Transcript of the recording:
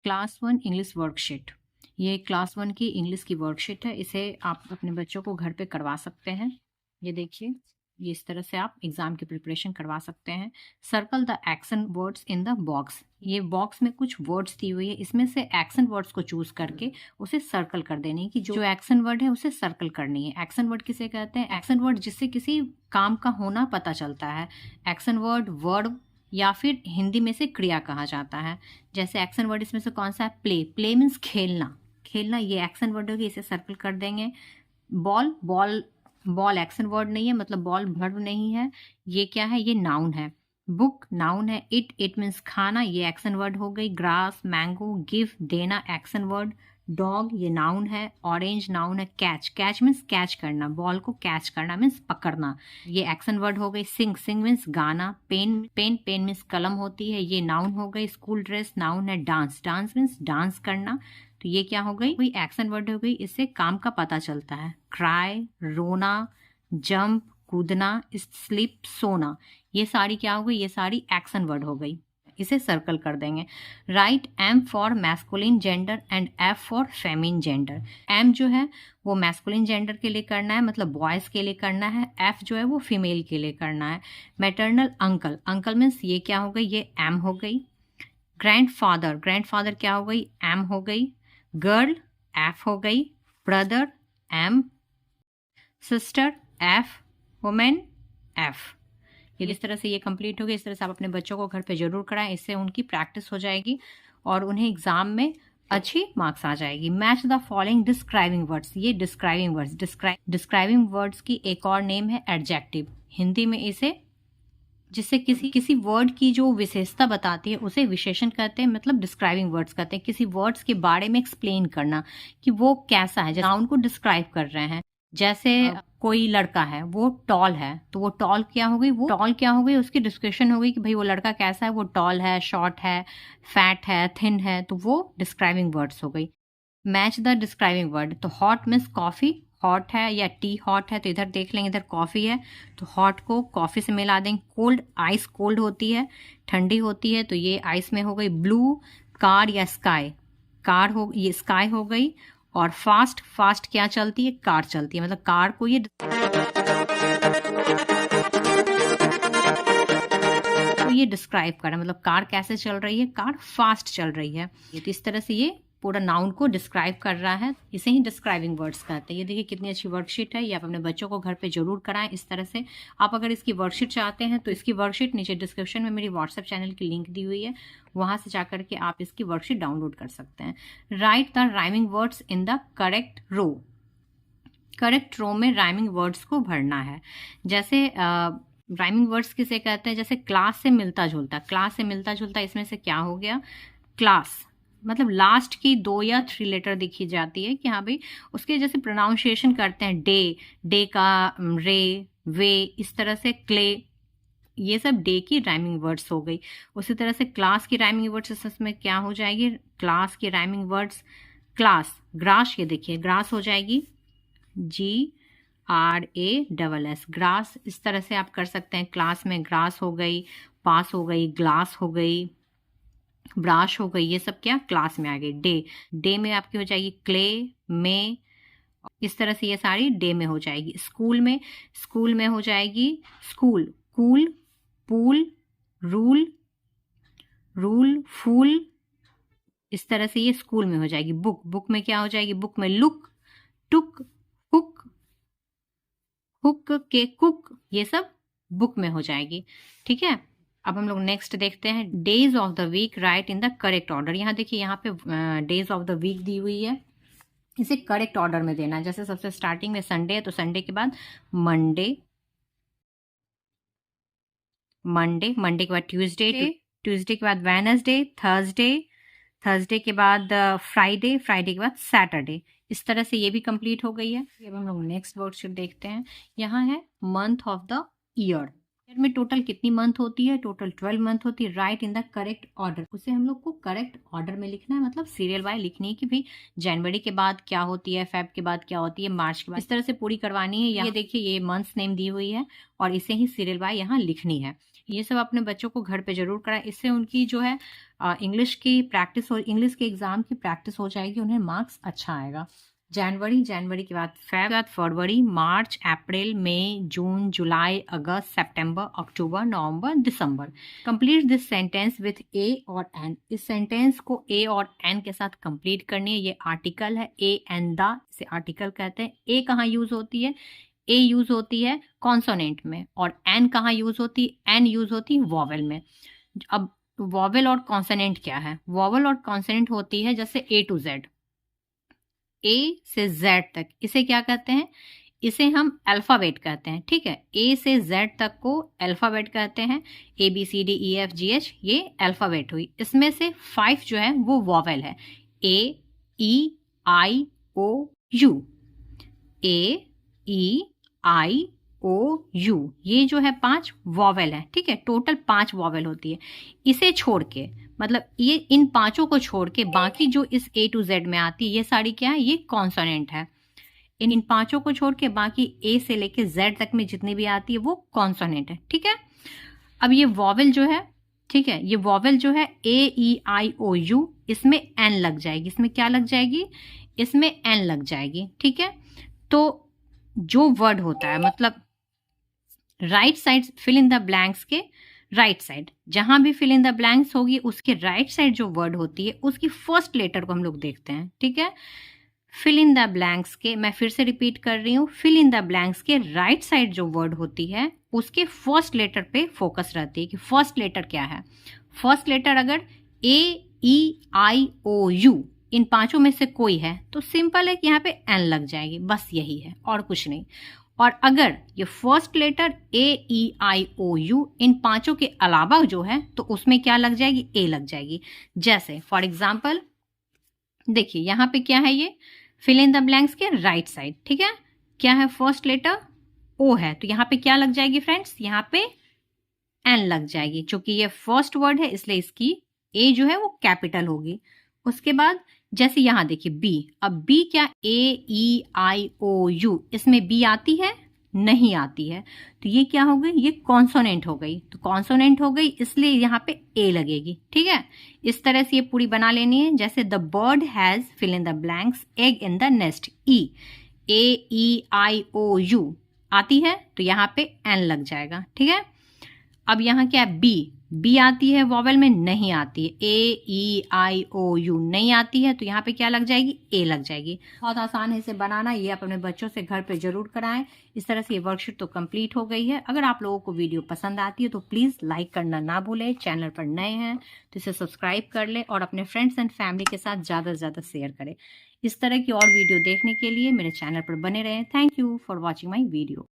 Class 1 English worksheet. ये class 1 की English की वर्कशीट है। इसे आप अपने बच्चों को घर पे करवा सकते हैं। ये देखिए, ये इस तरह से आप एग्जाम की प्रिपरेशन करवा सकते हैं। Circle the action words in the box. ये बॉक्स में कुछ वर्ड्स दी हुई है, इसमें से एक्शन वर्ड्स को चूज करके उसे सर्कल कर देनी है कि जो एक्शन वर्ड है उसे सर्कल करनी है। एक्शन वर्ड किसे कहते हैं? एक्शन वर्ड जिससे किसी काम का होना पता चलता है। एक्शन वर्ड वर्ड या फिर हिंदी में से क्रिया कहा जाता है। जैसे एक्शन वर्ड इसमें से कौन सा है? प्ले। प्ले मीन्स खेलना। खेलना ये एक्शन वर्ड होगी, इसे सर्कल कर देंगे। Ball, ball ball action word नहीं है, मतलब बॉल वर्ब नहीं है। ये क्या है? ये नाउन है। बुक नाउन है। इट मीन्स खाना, ये एक्शन वर्ड हो गई। ग्रास, मैंगो, गिव देना एक्शन वर्ड। डॉग ये नाउन है। ऑरेंज नाउन है। कैच, कैच मीन्स कैच करना, बॉल को कैच करना मीन्स पकड़ना, ये एक्शन वर्ड हो गई। सिंग, सिंग मीन्स गाना। पेन, पेन मीन्स कलम होती है, ये नाउन हो गई। स्कूल ड्रेस नाउन है। डांस, डांस मीन्स डांस करना, तो ये क्या हो गई? कोई एक्शन वर्ड हो गई, इससे काम का पता चलता है। क्राई रोना, जंप कूदना, स्लीप सोना, ये सारी क्या हो गई? ये सारी एक्शन वर्ड हो गई, इसे सर्कल कर देंगे। Right M for masculine gender and F for feminine gender. M जो है वो मैस्कुलिन जेंडर के लिए करना है, मतलब बॉयज के लिए करना है। एफ जो है वो फीमेल के लिए करना है। मैटरनल अंकल, अंकल मीन्स ये क्या हो गई? ये एम हो गई। ग्रैंडफादर, ग्रैंडफादर क्या हो गई? एम हो गई। गर्ल एफ हो गई। Brother M. Sister F. Women F. ये इस तरह से ये कंप्लीट हो गई। इस तरह से आप अपने बच्चों को घर पे जरूर कराएं, इससे उनकी प्रैक्टिस हो जाएगी और उन्हें एग्जाम में अच्छी मार्क्स आ जाएगी। Match the following describing words. ये डिस्क्राइबिंग वर्ड्स, डिस्क्राइबिंग वर्ड्स की एक और नेम है एडजेक्टिव। हिंदी में इसे जिससे किसी वर्ड की जो विशेषता बताती है उसे विशेषण कहते हैं, मतलब डिस्क्राइबिंग वर्ड्स कहते हैं। किसी वर्ड्स के बारे में एक्सप्लेन करना कि वो कैसा है, नाउन को डिस्क्राइब कर रहे हैं। जैसे कोई लड़का है, वो टॉल है, तो वो टॉल क्या हो गई? वो टॉल क्या हो गई? उसकी डिस्क्रिप्शन हो गई कि भाई वो लड़का कैसा है, वो टॉल है, शॉर्ट है, फैट है, थिन है, तो वो डिस्क्राइबिंग वर्ड्स हो गई। मैच द डिस्क्राइबिंग वर्ड, तो हॉट मीन्स कॉफी, हॉट है, या टी हॉट है तो इधर देख लेंगे, इधर कॉफी है तो हॉट को कॉफी से मिला देंगे। कोल्ड, आइस कोल्ड होती है, ठंडी होती है, तो ये आइस में हो गई। ब्लू कार या स्काई, कार हो, ये स्काई हो गई। और फास्ट, फास्ट क्या चलती है? कार चलती है, मतलब कार को ये डिस्क्राइब कर रहा है, मतलब कार कैसे चल रही है? कार फास्ट चल रही है। तो इस तरह से ये पूरा नाउन को डिस्क्राइब कर रहा है, इसे ही डिस्क्राइबिंग वर्ड्स कहते हैं। ये देखिए कितनी अच्छी वर्कशीट है, ये आप अपने बच्चों को घर पे जरूर कराएं इस तरह से। आप अगर इसकी वर्कशीट चाहते हैं तो इसकी वर्कशीट नीचे डिस्क्रिप्शन में मेरी व्हाट्सएप चैनल की लिंक दी हुई है, वहां से जाकर के आप इसकी वर्कशीट डाउनलोड कर सकते हैं। Write the rhyming words in the correct row. Correct row में राइमिंग वर्ड्स को भरना है। जैसे राइमिंग वर्ड्स किसे कहते हैं? जैसे क्लास से मिलता जुलता, क्लास से मिलता जुलता, इसमें से क्या हो गया? क्लास, मतलब लास्ट की 2 या 3 लेटर दिखी जाती है कि हाँ भाई उसके जैसे प्रोनाउंसिएशन करते हैं। डे, डे का रे, वे, इस तरह से क्ले, ये सब डे की राइमिंग वर्ड्स हो गई। उसी तरह से क्लास की राइमिंग वर्ड्स इसमें क्या हो जाएगी? क्लास की राइमिंग वर्ड्स, क्लास, ग्रास, ये देखिए ग्रास हो जाएगी, GRASS, ग्रास। इस तरह से आप कर सकते हैं। क्लास में ग्रास हो गई, पास हो गई, ग्लास हो गई, ब्राश हो गई, ये सब क्या क्लास में आ गई। डे, डे में आपकी हो जाएगी क्ले, में, इस तरह से ये सारी डे में हो जाएगी। स्कूल में, स्कूल में हो जाएगी school, cool, pool, rule, rule, fool, इस तरह से ये स्कूल में हो जाएगी। बुक, बुक में क्या हो जाएगी? बुक में लुक, टुक, हुक, हुक के कुक, ये सब बुक में हो जाएगी। ठीक है, अब हम लोग नेक्स्ट देखते हैं। Days of the week right in the correct order. यहाँ देखिए, यहाँ पे डेज ऑफ द वीक दी हुई है, इसे करेक्ट ऑर्डर में देना है। जैसे सबसे स्टार्टिंग में संडे है तो संडे के बाद मंडे, मंडे, मंडे के बाद ट्यूसडे, ट्यूसडे के बाद वेडनेसडे, थर्सडे, थर्सडे के बाद फ्राइडे, फ्राइडे के बाद सैटरडे। इस तरह से ये भी कंप्लीट हो गई है। अब हम लोग नेक्स्ट वर्कशीट देखते हैं। यहाँ है मंथ ऑफ द ईयर में टोटल कितनी मंथ होती है? टोटल 12 मंथ होती है। Right in the correct order, उसे हम लोग को करेक्ट ऑर्डर में लिखना है, मतलब सीरियल वाइज लिखनी है कि भाई जनवरी के बाद क्या होती है, फेब के बाद क्या होती है, मार्च के बाद, इस तरह से पूरी करवानी है। ये देखिए ये मंथ्स नेम दी हुई है और इसे ही सीरियल वाइज यहाँ लिखनी है। ये सब अपने बच्चों को घर पे जरूर कराएं, इससे उनकी जो है इंग्लिश की प्रैक्टिस हो, इंग्लिश के एग्ज़ाम की प्रैक्टिस हो जाएगी, उन्हें मार्क्स अच्छा आएगा। जनवरी के बाद फरवरी, मार्च, अप्रैल, मई, जून, जुलाई, अगस्त, सितंबर, अक्टूबर, नवंबर, दिसंबर। कंप्लीट दिस सेंटेंस विथ ए और एन। इस सेंटेंस को ए और एन के साथ कंप्लीट करनी है। ये आर्टिकल है ए एंड द, इसे आर्टिकल कहते हैं। ए कहाँ यूज होती है? ए यूज होती है कॉन्सोनेंट में, और एन कहाँ यूज होती है? एन यूज होती है वॉवेल में। अब वॉवेल और कॉन्सोनेंट क्या है? वॉवेल और कॉन्सोनेंट होती है जैसे ए टू जेड, ए से जेड तक, इसे क्या कहते हैं? इसे हम अल्फाबेट कहते हैं, ठीक है। ए से जेड तक को अल्फाबेट कहते हैं। A B C D E F G H, ये अल्फाबेट हुई। इसमें से 5 जो है वो वॉवेल है। ए E I O you, A E I O you, ये जो है 5 वॉवेल है, ठीक है। टोटल 5 वॉवेल होती है। इसे छोड़ के, मतलब ये इन 5 को छोड़ के बाकी जो इस ए टू जेड में आती है, ये सारी क्या है? ये कॉन्सोनेंट है। इन 5 को छोड़ के बाकी ए से लेके जेड तक में जितनी भी आती है वो कॉन्सोनेंट है, ठीक है। अब ये वॉवेल जो है, ठीक है, ये वॉवेल जो है ए ई आई ओ यू, इसमें एन लग जाएगी। इसमें क्या लग जाएगी? इसमें एन लग जाएगी, ठीक है। तो जो वर्ड होता है, मतलब right side fill in the blanks के राइट साइड, जहां भी फिल इन द ब्लैंक्स होगी उसके राइट साइड जो वर्ड होती है उसकी फर्स्ट लेटर को हम लोग देखते हैं, ठीक है। फिल इन द ब्लैंक्स के, मैं फिर से रिपीट कर रही हूँ, फिल इन द ब्लैंक्स के राइट साइड जो वर्ड होती है उसके फर्स्ट लेटर पे फोकस रहती है कि फर्स्ट लेटर क्या है। फर्स्ट लेटर अगर ए ई आई ओ यू इन 5 में से कोई है तो सिंपल है कि यहाँ पे एन लग जाएगी, बस यही है और कुछ नहीं। और अगर ये first letter A E I O U इन 5 के अलावा जो है तो उसमें क्या लग जाएगी? ए लग जाएगी। जैसे फॉर एग्जाम्पल देखिए यहाँ पे क्या है, ये फिल इन द ब्लैंक्स के राइट साइड, ठीक है। क्या है? फर्स्ट लेटर ओ है, तो यहाँ पे क्या लग जाएगी फ्रेंड्स? यहाँ पे एन लग जाएगी। चूंकि ये फर्स्ट वर्ड है इसलिए इसकी ए जो है वो कैपिटल होगी। उसके बाद जैसे यहाँ देखिए बी, अब बी क्या? ए ई आई ओ यू, इसमें बी आती है? नहीं आती है, तो ये क्या हो गई? ये कॉन्सोनेंट हो गई। तो कॉन्सोनेंट हो गई इसलिए यहाँ पे ए लगेगी, ठीक है। इस तरह से ये पूरी बना लेनी है। जैसे the bird has fill in the blanks egg in the nest, E A E I O U आती है तो यहाँ पे एन लग जाएगा, ठीक है। अब यहाँ क्या है? बी, बी आती है वॉवेल में? नहीं आती है। ए ई आई ओ यू नहीं आती है तो यहाँ पे क्या लग जाएगी? ए लग जाएगी। बहुत आसान है इसे बनाना, ये आप अपने बच्चों से घर पे जरूर कराएं। इस तरह से ये वर्कशीट तो कंप्लीट हो गई है। अगर आप लोगों को वीडियो पसंद आती है तो प्लीज़ लाइक करना ना भूलें। चैनल पर नए हैं तो इसे सब्सक्राइब कर लें और अपने फ्रेंड्स एंड फैमिली के साथ ज़्यादा से ज़्यादा शेयर करें। इस तरह की और वीडियो देखने के लिए मेरे चैनल पर बने रहें। Thank you for watching my video.